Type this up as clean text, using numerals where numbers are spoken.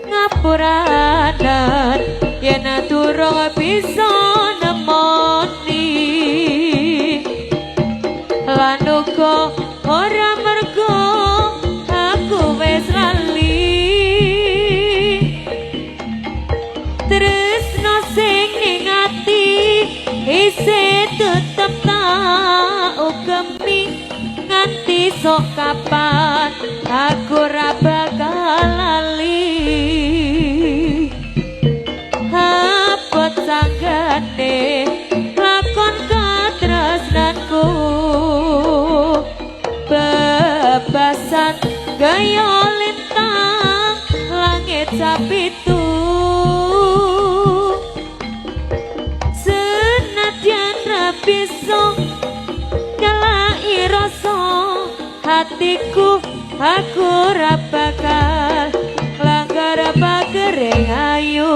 ngapuranan yen durung bisa nemoni lan uga ora mergo aku wis lali tresno sing ning ati isih tetep tak ugemi nganti sok kapan aku ora bakal lali abot sanggane lakon katresnanku bebasan gaya lintang langit sapitu senadyan ra bisa nyalai rasa hatiku aku ora bakal langgar apa kering ayu